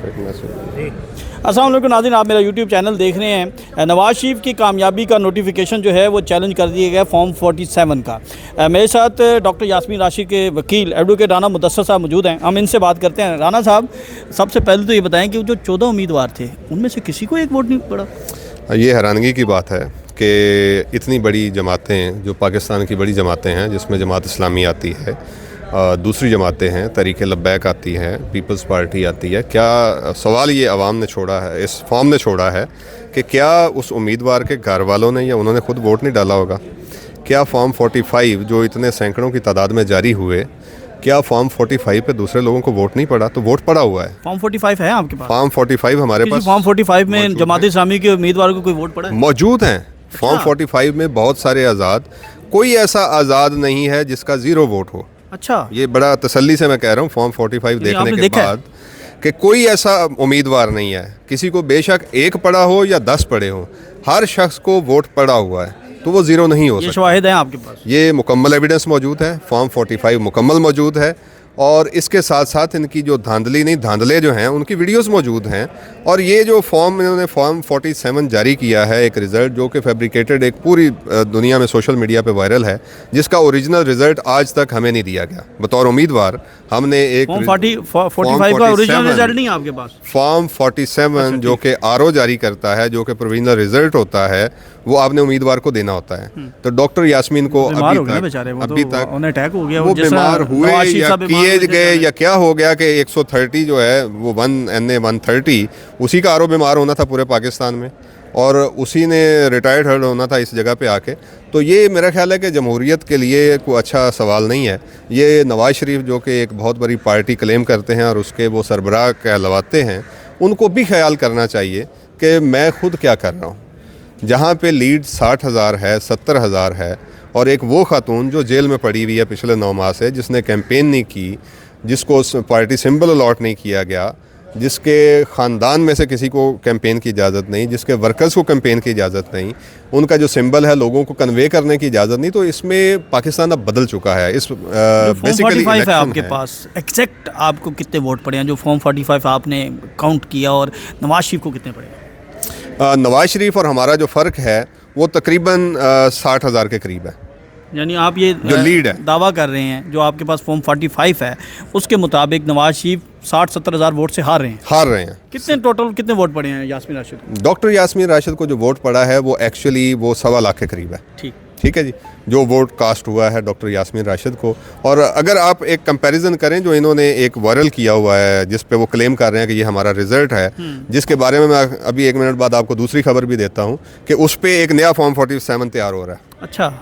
Perfect message. अस्सलाम वालेकुम नाज़रीन, आप मेरा यूट्यूब चैनल देख रहे हैं। नवाज़ शरीफ की कामयाबी का नोटिफिकेशन जो है वो चैलेंज कर दिया गया फॉर्म 47 का। मेरे साथ डॉक्टर यास्मीन राशिद के वकील एडवोकेट राना मुदस्सर साहब मौजूद हैं। हम इनसे बात करते हैं। राना साहब, सबसे पहले तो ये बताएं कि जो 14 उम्मीदवार थे उनमें से किसी को एक वोट नहीं पड़ा। ये हैरानगी की बात है कि इतनी बड़ी जमातें, जो पाकिस्तान की बड़ी जमातें हैं, जिसमें जमात इस्लामी आती है, दूसरी जमातें हैं, तरीक़े लब्बैक आती है, पीपल्स पार्टी आती है, क्या सवाल ये अवाम ने छोड़ा है, इस फॉर्म ने छोड़ा है कि क्या उस उम्मीदवार के घर वालों ने या उन्होंने खुद वोट नहीं डाला होगा? क्या फॉर्म 45 जो इतने सैकड़ों की तादाद में जारी हुए, क्या फॉर्म 45 पे दूसरे लोगों को वोट नहीं पड़ा? तो वोट पड़ा हुआ है। फॉर्म 45 है आपके पास? फॉर्म 45 हमारे पास। फॉर्म 45 में जमात इस्लामी के उम्मीदवार को कोई वोट पड़ा है? मौजूद हैं। फॉर्म 45 में बहुत सारे आज़ाद, कोई ऐसा आज़ाद नहीं है जिसका ज़ीरो वोट हो। अच्छा, ये बड़ा तसल्ली से मैं कह रहा हूँ फॉर्म 45 देखने के बाद कि कोई ऐसा उम्मीदवार नहीं है, किसी को बेशक एक पड़ा हो या 10 पड़े हो, हर शख्स को वोट पड़ा हुआ है, तो वो ज़ीरो नहीं हो सकता। ये शवाहिद हैं आपके पास? ये मुकम्मल एविडेंस मौजूद है, फॉर्म 45 मुकम्मल मौजूद है, और इसके साथ साथ इनकी जो धांधले जो हैं उनकी वीडियोस मौजूद हैं। और ये जो इन्होंने फॉर्म 47 जारी किया है, एक रिज़ल्ट जो कि फैब्रिकेटेड, एक पूरी दुनिया में सोशल मीडिया पे वायरल है, जिसका ओरिजिनल रिज़ल्ट आज तक हमें नहीं दिया गया। बतौर उम्मीदवार हमने एक फॉर्म 45 का ओरिजिनल रिज़ल्ट नहीं है आपके पास? फॉर्म 47 जो कि आरओ जारी करता है, जो कि प्रोविजनल रिज़ल्ट होता है, वो आपने उम्मीदवार को देना होता है। तो डॉक्टर यास्मीन को अभी तक उन्हें अटैक हो गया, वो बीमार हुए या किए गए या क्या हो गया कि 130 जो है वो 130 उसी का आरोप बीमार होना था पूरे पाकिस्तान में, और उसी ने रिटायर्ड हर्ड होना था इस जगह पे आके। तो ये मेरा ख्याल है कि जमहूरियत के लिए कोई अच्छा सवाल नहीं है। ये नवाज़ शरीफ जो कि एक बहुत बड़ी पार्टी क्लेम करते हैं और उसके वो सरबराह कहलवाते हैं, उनको भी ख्याल करना चाहिए कि मैं खुद क्या कर रहा हूँ। जहाँ पे लीड 60,000 है, 70,000 है, और एक वो खातून जो जेल में पड़ी हुई है पिछले 9 माह से, जिसने कैंपेन नहीं की, जिसको पार्टी सिंबल अलॉट नहीं किया गया, जिसके ख़ानदान में से किसी को कैंपेन की इजाज़त नहीं, जिसके वर्कर्स को कैंपेन की इजाज़त नहीं, उनका जो सिंबल है लोगों को कन्वे करने की इजाज़त नहीं। तो इसमें पाकिस्तान अब बदल चुका है। इस बेसिकली 45 है आपके पास, एग्जैक्ट आपको कितने वोट पड़े हैं जो फॉर्म 45 आपने काउंट किया, और नवाज़ शरीफ को कितने पड़े? नवाज़ शरीफ और हमारा जो फ़र्क है वो तकरीबन 60,000 के करीब है। यानी आप ये जो लीड है दावा कर रहे हैं, जो आपके पास फॉर्म 45 है उसके मुताबिक नवाज़ शरीफ 60-70 हज़ार वोट से हार रहे हैं। कितने वोट पड़े हैं यास्मीन राशिद को? डॉक्टर यास्मीन राशिद को जो वोट पड़ा है वो एक्चुअली वो 1.25 लाख के करीब है। ठीक है जी, जो वोट कास्ट हुआ है डॉक्टर यास्मीन राशिद को। और अगर आप एक कंपैरिजन करें जो इन्होंने एक वायरल किया हुआ है, जिस पे वो क्लेम कर रहे हैं कि ये हमारा रिजल्ट है, जिसके बारे में मैं अभी 1 मिनट बाद आपको दूसरी खबर भी देता हूँ कि उस पर एक नया फॉर्म 47 तैयार हो रहा है। अच्छा,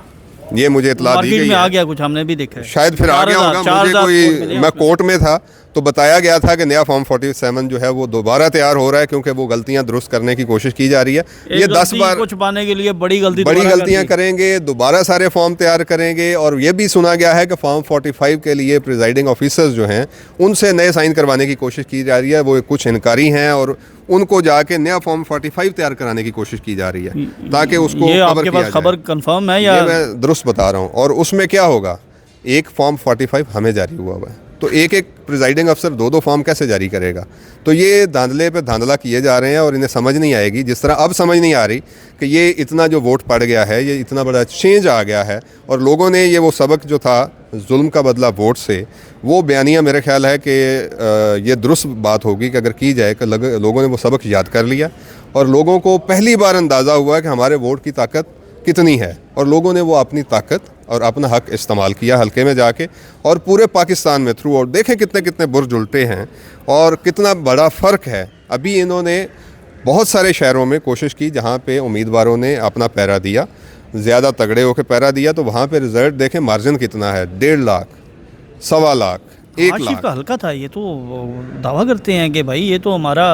ये मुझे इतला दी गई है। आ गया कुछ, हमने भी देखा है। शायद फिर आ गया होगा, मुझे कोई, मैं कोर्ट में था तो बताया गया था कि नया फॉर्म 47 जो है वो दोबारा तैयार हो रहा है, क्योंकि वो गलतियां दुरुस्त करने की कोशिश की जा रही है। ये 10 बार को छुपाने के लिए बड़ी गलतियां करेंगे, दोबारा सारे फॉर्म तैयार करेंगे। और ये भी सुना गया है कि फॉर्म 45 के लिए प्रिजाइडिंग ऑफिसर्स जो हैं उनसे नए साइन करवाने की कोशिश की जा रही है। वो कुछ इनकारी हैं और उनको जाके नया फॉर्म 45 तैयार कराने की कोशिश की जा रही है, ताकि उसको आपके पास खबर कंफर्म है या? मैं दुरुस्त बता रहा हूँ। और उसमें क्या होगा, एक फॉर्म 45 हमें जारी हुआ है, तो एक प्रिजाइडिंग अफसर 2 फॉर्म कैसे जारी करेगा? तो ये धांधले पे धांधला किए जा रहे हैं और इन्हें समझ नहीं आएगी। जिस तरह अब समझ नहीं आ रही कि ये इतना जो वोट पड़ गया है, ये इतना बड़ा चेंज आ गया है, और लोगों ने ये वो सबक जो था जुल्म का बदला वोट से, वो बयानिया मेरे ख्याल है कि ये दुरुस्त बात होगी कि अगर की जाए कि लोगों ने वो सबक याद कर लिया, और लोगों को पहली बार अंदाज़ा हुआ कि हमारे वोट की ताकत कितनी है, और लोगों ने वो अपनी ताकत और अपना हक इस्तेमाल किया हल्के में जाके। और पूरे पाकिस्तान में थ्रू आउट देखें कितने बुर्ज उल्टे हैं और कितना बड़ा फ़र्क है। अभी इन्होंने बहुत सारे शहरों में कोशिश की जहाँ पे उम्मीदवारों ने अपना पैरा दिया, ज़्यादा तगड़े होकर पैरा दिया, तो वहाँ पे रिज़ल्ट देखें मार्जिन कितना है, 1.5 लाख, 1.25 लाख, 1 लाख का हल्का था। ये तो दावा करते हैं कि भाई ये तो हमारा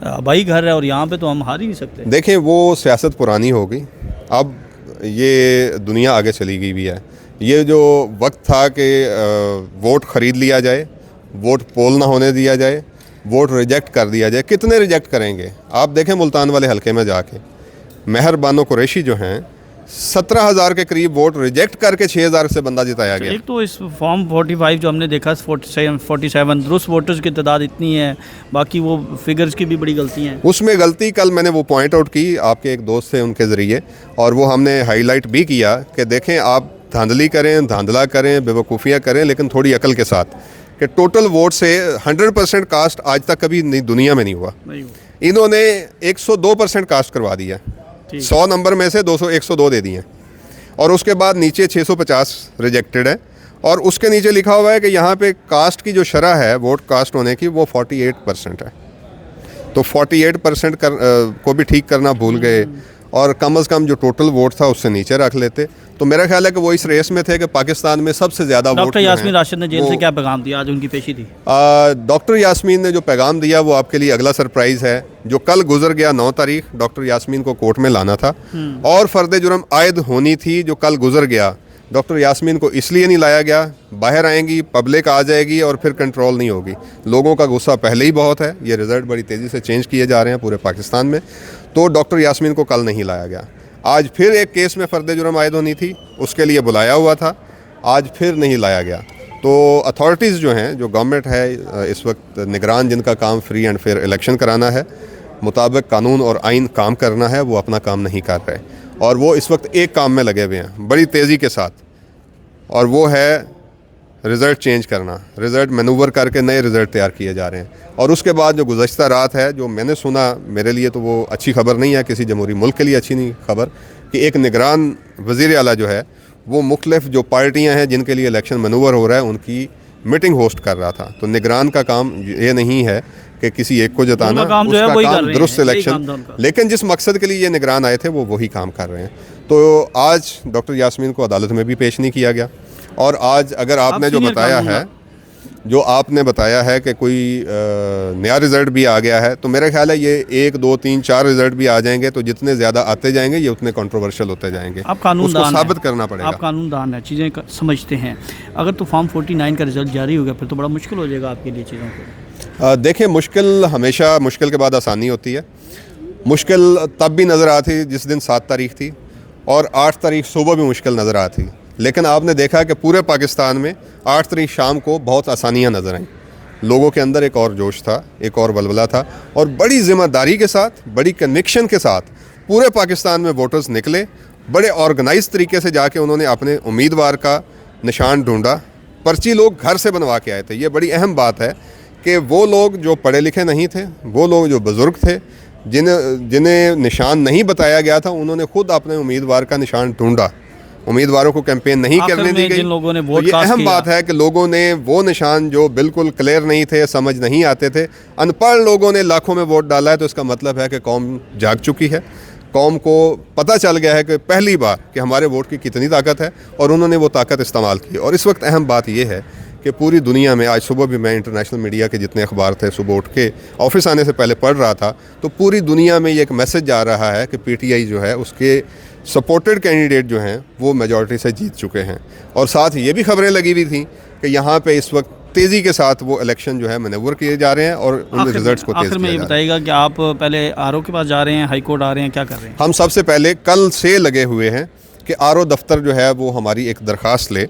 आबाई घर है और यहाँ पे तो हम हार ही नहीं सकते। देखें वो सियासत पुरानी हो गई, अब ये दुनिया आगे चली गई भी है। ये जो वक्त था कि वोट ख़रीद लिया जाए, वोट पोल ना होने दिया जाए, वोट रिजेक्ट कर दिया जाए, कितने रिजेक्ट करेंगे? आप देखें मुल्तान वाले हलके में जाके महर बानो कुरैशी जो हैं 17,000 के करीब वोट रिजेक्ट करके 6,000 से बंदा जिताया गया। एक तो इस फॉर्म 45 जो हमने देखा 47 दुरुस्त वोटर्स की तादाद इतनी है, बाकी वो फिगर्स की भी बड़ी गलती हैं। उसमें गलती कल मैंने वो पॉइंट आउट की आपके एक दोस्त से उनके ज़रिए, और वो हमने हाईलाइट भी किया कि देखें आप धांधली करें, धांधला करें, बेवकूफ़ियाँ करें, लेकिन थोड़ी अकल के साथ, कि टोटल वोट से 100% कास्ट आज तक कभी नहीं दुनिया में नहीं हुआ। इन्होंने 102% कास्ट करवा दिया, 100 नंबर में से 102 दे दिए, और उसके बाद नीचे 650 रिजेक्टेड है, और उसके नीचे लिखा हुआ है कि यहाँ पे कास्ट की जो शरह है वोट कास्ट होने की वो 48% है। तो 48% को भी ठीक करना भूल गए, और कम से कम जो टोटल वोट था उससे नीचे रख लेते। तो मेरा ख्याल है कि वो इस रेस में थे कि पाकिस्तान में सबसे ज़्यादा वोट। डॉक्टर यास्मीन राशिद ने जेल से क्या पैगाम दिया, आज उनकी पेशी थी। डॉक्टर यास्मीन ने जो पैगाम दिया वो आपके लिए अगला सरप्राइज़ है। जो कल गुजर गया 9 तारीख, डॉक्टर यास्मीन को कोर्ट में लाना था और फ़र्द जुर्म आयद होनी थी, जो कल गुजर गया। डॉक्टर यास्मीन को इसलिए नहीं लाया गया, बाहर आएंगी, पब्लिक आ जाएगी और फिर कंट्रोल नहीं होगी। लोगों का गुस्सा पहले ही बहुत है, ये रिज़ल्ट बड़ी तेज़ी से चेंज किए जा रहे हैं पूरे पाकिस्तान में। तो डॉक्टर यास्मीन को कल नहीं लाया गया। आज फिर एक केस में फ़र्द जुर्म आयद होनी थी, उसके लिए बुलाया हुआ था, आज फिर नहीं लाया गया। तो अथॉरिटीज़ जो हैं, जो गवर्नमेंट है इस वक्त निगरान, जिनका काम फ्री एंड फेयर इलेक्शन कराना है, मुताबिक कानून और आइन काम करना है, वो अपना काम नहीं कर रहे, और वो इस वक्त एक काम में लगे हुए हैं बड़ी तेज़ी के साथ, और वो है रिज़ल्ट चेंज करना, रिज़ल्ट मैनूवर करके नए रिज़ल्ट तैयार किए जा रहे हैं। और उसके बाद जो गुज़श्ता रात है, जो मैंने सुना, मेरे लिए तो वो अच्छी खबर नहीं है, किसी जमहूरी मुल्क के लिए अच्छी नहीं खबर, कि एक निगरान वज़ीर आला जो है वो मुख्तलिफ जो पार्टियां हैं जिनके लिए इलेक्शन मैनूवर हो रहा है उनकी मीटिंग होस्ट कर रहा था। तो निगरान का काम ये नहीं है कि किसी एक को जताना, उसका काम दुरुस्त इलेक्शन, लेकिन जिस मकसद के लिए ये निगरान आए थे वो वही काम कर रहे हैं। तो आज डॉक्टर यास्मीन को अदालत में भी पेश नहीं किया गया, और आज अगर आपने जो बताया है, जो आपने बताया है कि कोई नया रिज़ल्ट भी आ गया है, तो मेरा ख्याल है ये 1, 2, 3, 4 रिज़ल्ट भी आ जाएंगे, तो जितने ज़्यादा आते जाएंगे ये उतने कंट्रोवर्शियल होते जाएंगे। आप कानूनदान उसको साबित करना पड़ेगा। आप कानूनदान है, चीज़ें समझते हैं। अगर तो फॉर्म 49 का रिज़ल्ट जारी हो गया फिर तो बड़ा मुश्किल हो जाएगा आपके लिए चीज़ों को। देखिए, मुश्किल हमेशा, मुश्किल के बाद आसानी होती है। मुश्किल तब भी नज़र आती जिस दिन 7 तारीख थी, और 8 तारीख सुबह भी मुश्किल नज़र आती, लेकिन आपने देखा कि पूरे पाकिस्तान में 8 तारीख शाम को बहुत आसानियां नज़र आईं। लोगों के अंदर एक और जोश था, एक और बलबला था, और बड़ी ज़िम्मेदारी के साथ, बड़ी कन्विक्शन के साथ पूरे पाकिस्तान में वोटर्स निकले। बड़े ऑर्गेनाइज तरीके से जाके उन्होंने अपने उम्मीदवार का निशान ढूंढा। पर्ची लोग घर से बनवा के आए थे। ये बड़ी अहम बात है कि वो लोग जो पढ़े लिखे नहीं थे, वो लोग जो बुज़ुर्ग थे, जिन्हें निशान नहीं बताया गया था, उन्होंने खुद अपने उम्मीदवार का निशान ढूंढा। उम्मीदवारों को कैंपेन नहीं करने दी गई। जिन लोगों ने वोट तो ये अहम बात है कि लोगों ने वो निशान जो बिल्कुल क्लियर नहीं थे, समझ नहीं आते थे, अनपढ़ लोगों ने लाखों में वोट डाला है। तो इसका मतलब है कि कौम जाग चुकी है, कौम को पता चल गया है कि पहली बार कि हमारे वोट की कितनी ताकत है, और उन्होंने वो ताकत इस्तेमाल की। और इस वक्त अहम बात ये है कि पूरी दुनिया में, आज सुबह भी मैं इंटरनेशनल मीडिया के जितने अखबार थे सुबह उठ के ऑफिस आने से पहले पढ़ रहा था, तो पूरी दुनिया में ये एक मैसेज जा रहा है कि पीटीआई जो है उसके सपोर्टेड कैंडिडेट जो हैं वो मेजॉरिटी से जीत चुके हैं। और साथ ये भी खबरें लगी हुई थी कि यहाँ पे इस वक्त तेज़ी के साथ वो इलेक्शन जो है मैनेवर किए जा रहे हैं, और उन रिजल्ट्स को तेज़ किया जा रहा है। ये बताइएगा कि आप पहले आरओ के पास जा रहे हैं, हाई कोर्ट आ रहे हैं, क्या कर रहे हैं? हम सबसे पहले कल से लगे हुए हैं कि आरओ दफ्तर जो है वो हमारी एक दरख्वास्त ले।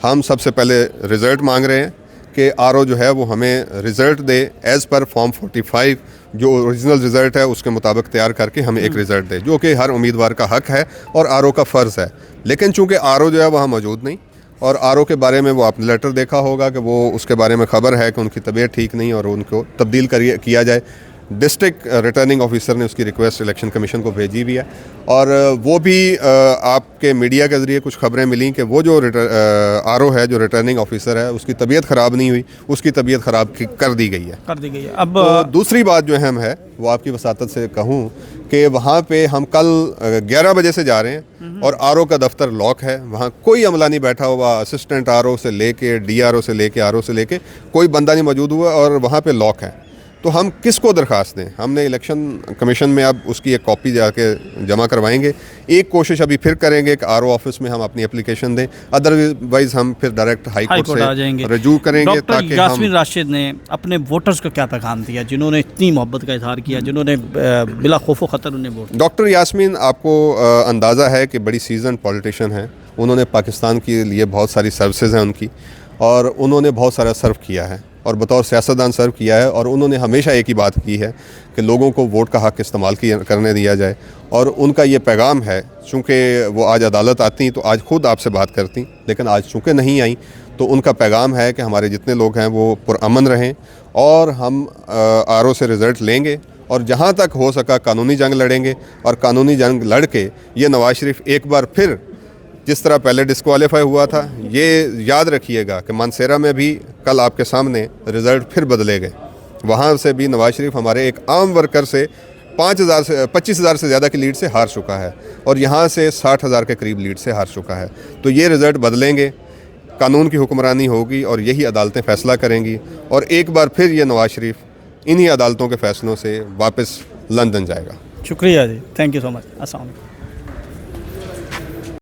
हम सबसे पहले रिज़ल्ट मांग रहे हैं कि आरओ जो है वो हमें रिज़ल्ट दे एज़ पर फॉर्म 45, जो ओरिजिनल रिज़ल्ट है उसके मुताबिक तैयार करके हमें एक रिज़ल्ट दे, जो कि हर उम्मीदवार का हक है और आरओ का फ़र्ज़ है। लेकिन चूंकि आरओ जो है वहाँ मौजूद नहीं, और आरओ के बारे में वो आपने लेटर देखा होगा कि वो उसके बारे में ख़बर है कि उनकी तबीयत ठीक नहीं और उनको तब्दील किया जाए। डिस्ट्रिक्ट रिटर्निंग ऑफिसर ने उसकी रिक्वेस्ट इलेक्शन कमीशन को भेजी भी है, और वो भी आपके मीडिया के ज़रिए कुछ खबरें मिली कि वो जो आरओ है, जो रिटर्निंग ऑफिसर है, उसकी तबीयत ख़राब नहीं हुई, उसकी तबीयत ख़राब कर दी गई है। अब तो दूसरी बात जो अहम है वो आपकी वसातत से कहूँ कि वहाँ पे हम कल 11 बजे से जा रहे हैं, और आरओ का दफ्तर लॉक है। वहाँ कोई अमला नहीं बैठा हुआ, असिस्टेंट आरओ से लेके, डीआरओ से लेके, आरओ से लेके कोई बंदा नहीं मौजूद हुआ, और वहाँ पे लॉक है। तो हम किसको दरख्वास्त दें? हमने इलेक्शन कमीशन में अब उसकी एक कॉपी जाके जमा करवाएंगे। एक कोशिश अभी फिर करेंगे कि आरओ ऑफिस में हम अपनी एप्लीकेशन दें, अदरवाइज हम फिर डायरेक्ट हाई कोर्ट आ जाएंगे, से रजू करेंगे। डॉक्टर यास्मीन राशिद ने अपने वोटर्स को क्या पैगाम दिया जिन्होंने इतनी मोहब्बत का इजहार किया, जिन्होंने बिला खौफ खतर उन्हें वोट? डॉक्टर यास्मीन, आपको अंदाज़ा है कि बड़ी सीजन पॉलिटिशियन हैं। उन्होंने पाकिस्तान के लिए बहुत सारी सर्विसेज हैं उनकी, और उन्होंने बहुत सारा सर्व किया है और बतौर सियासतदान सर्व किया है। और उन्होंने हमेशा एक ही बात की है कि लोगों को वोट का हक़ इस्तेमाल करने दिया जाए। और उनका ये पैगाम है, चूँकि वो आज अदालत आती तो आज ख़ुद आपसे बात करती, लेकिन आज चूँकि नहीं आई, तो उनका पैगाम है कि हमारे जितने लोग हैं वो पुरअमन रहें और हम आरओ से रिज़ल्ट लेंगे और जहाँ तक हो सका कानूनी जंग लड़ेंगे। और कानूनी जंग लड़ के ये नवाज शरीफ एक बार फिर जिस तरह पहले डिस्क्वालीफाई हुआ था, ये याद रखिएगा कि मानसेरा में भी कल आपके सामने रिज़ल्ट फिर बदले गए। वहाँ से भी नवाज शरीफ हमारे एक आम वर्कर से 25,000 से ज़्यादा की लीड से हार चुका है और यहाँ से 60,000 के करीब लीड से हार चुका है। तो ये रिज़ल्ट बदलेंगे, कानून की हुक्मरानी होगी और यही अदालतें फ़ैसला करेंगी। और एक बार फिर ये नवाज शरीफ इन्हीं अदालतों के फ़ैसलों से वापस लंदन जाएगा। शुक्रिया जी, थैंक यू सो मच। अस्सलाम वालेकुम।